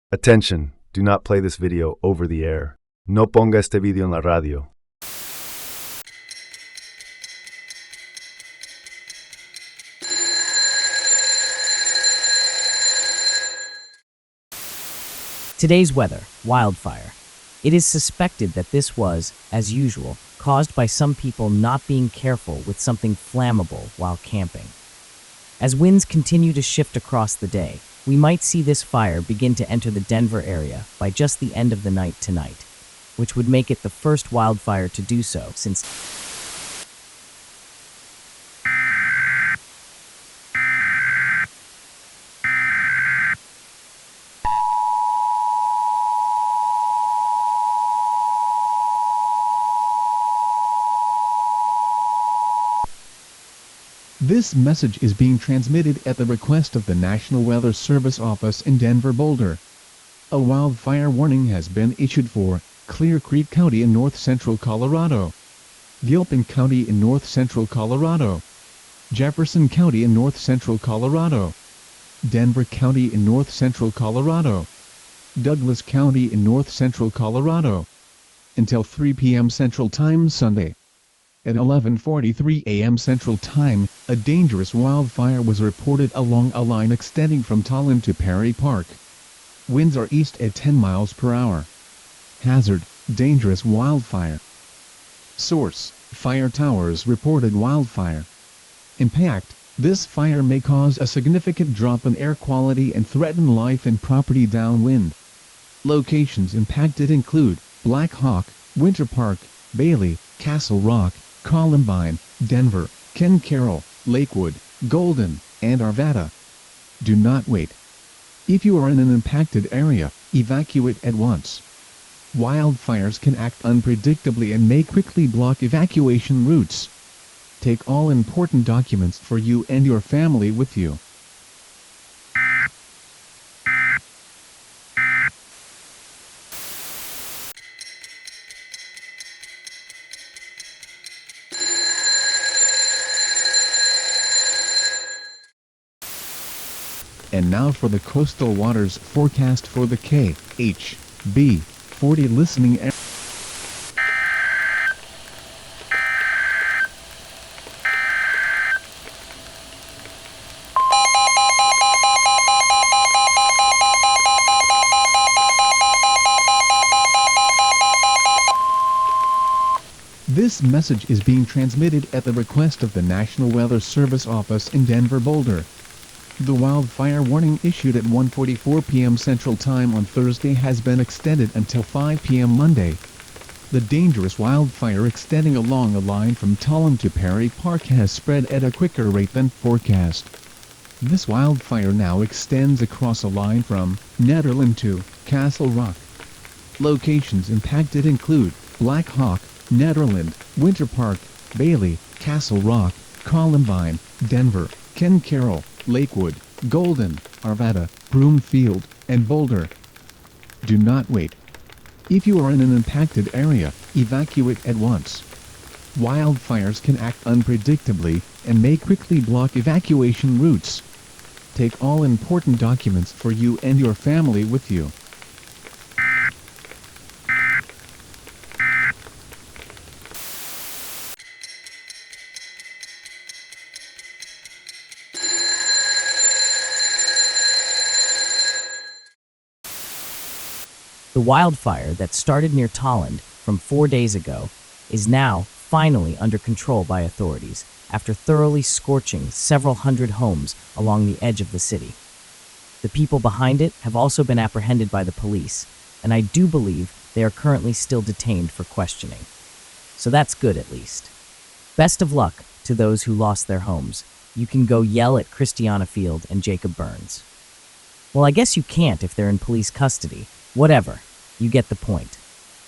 Attention, do not play this video over the air. No ponga este video en la radio. Today's weather, wildfire. It is suspected that this was, as usual, caused by some people not being careful with something flammable while camping. As winds continue to shift across the day, we might see this fire begin to enter the Denver area by just the end of the night tonight, which would make it the first wildfire to do so since This message is being transmitted at the request of the National Weather Service office in Denver, Boulder. A wildfire warning has been issued for Clear Creek County in north-central Colorado, Gilpin County in north-central Colorado, Jefferson County in north-central Colorado, Denver County in north-central Colorado, Douglas County in north-central Colorado, until 3 p.m. Central Time Sunday. At 11:43 a.m. Central Time, a dangerous wildfire was reported along a line extending from Tolland to Perry Park. Winds are east at 10 miles per hour. Hazard: dangerous wildfire. Source: Fire Towers reported wildfire. Impact: this fire may cause a significant drop in air quality and threaten life and property downwind. Locations impacted include Black Hawk, Winter Park, Bailey, Castle Rock, Columbine, Denver, Ken Carroll, Lakewood, Golden, and Arvada. Do not wait. If you are in an impacted area, evacuate at once. Wildfires can act unpredictably and may quickly block evacuation routes. Take all important documents for you and your family with you. And now for the coastal waters forecast for the KHB 40 listening area. This message is being transmitted at the request of the National Weather Service office in Denver, Boulder. The wildfire warning issued at 1:44 p.m. Central Time on Thursday has been extended until 5 p.m. Monday. The dangerous wildfire extending along a line from Tolland to Perry Park has spread at a quicker rate than forecast. This wildfire now extends across a line from Nederland to Castle Rock. Locations impacted include Black Hawk, Nederland, Winter Park, Bailey, Castle Rock, Columbine, Denver, Ken Carroll, Lakewood, Golden, Arvada, Broomfield, and Boulder. Do not wait. If you are in an impacted area, evacuate at once. Wildfires can act unpredictably and may quickly block evacuation routes. Take all important documents for you and your family with you. the wildfire that started near Tolland from 4 days ago is now finally under control by authorities after thoroughly scorching several hundred homes along the edge of the city. The people behind it have also been apprehended by the police, and I do believe they are currently still detained for questioning. So that's good, at least. Best of luck to those who lost their homes. You can go yell at Christiana Field and Jacob Burns. Well, I guess you can't if they're in police custody. Whatever. You get the point.